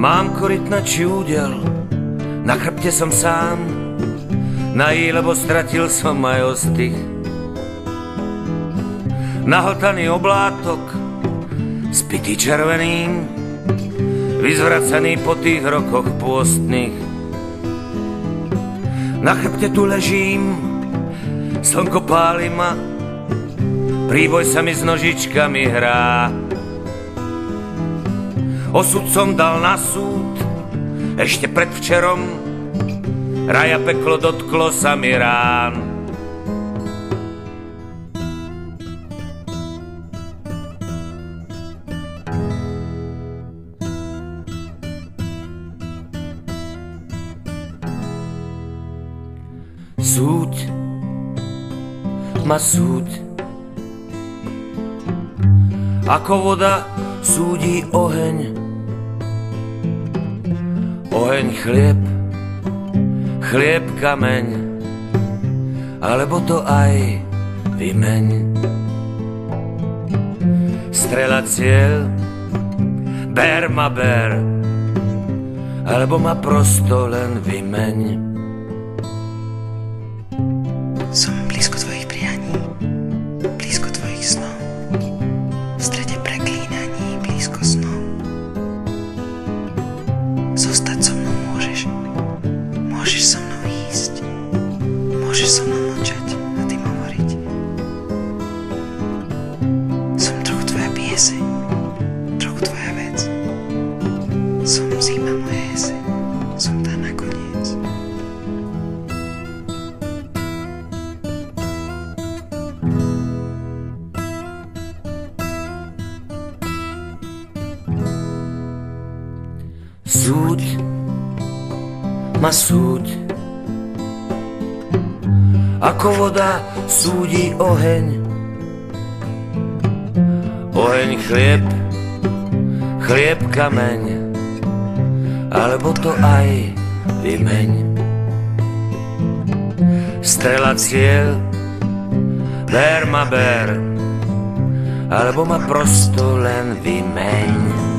Mám korytnačí údel, na chrbte som sám, nají, lebo stratil som aj ostych. Nahltaný oblátok, spitý červeným, vyzvracaný po tých rokoch pôstnych. Na chrbte tu ležím, slnko páli ma, príboj sa mi s nožičkami hrá. Osud som dal na súd, ešte predvčerom, raja peklo dotklo sa mi rán. Súď ma súď, ako voda súdi oheň. Oheň chlieb, chlieb kameň, alebo to aj vymeň. Strela cieľ, ber ma ber, alebo ma prosto len vymeň. Som blízko tvojich prianí, blízko tvojich snov, v strede preklínaní, blízko snov. Zostať so mnou môžeš so mnou ísť, môžeš so mnou mlčať a tým hovoriť. Som trochu tvoja pieseň, trochu tvoja vec. Som zima moje jeseň, som tá nakoniec. Súď ma súď, ako voda súdi oheň. Oheň chlieb, chlieb kameň, alebo to aj vymeň. Strela cieľ, ber ma ber, alebo ma prosto len vymeň.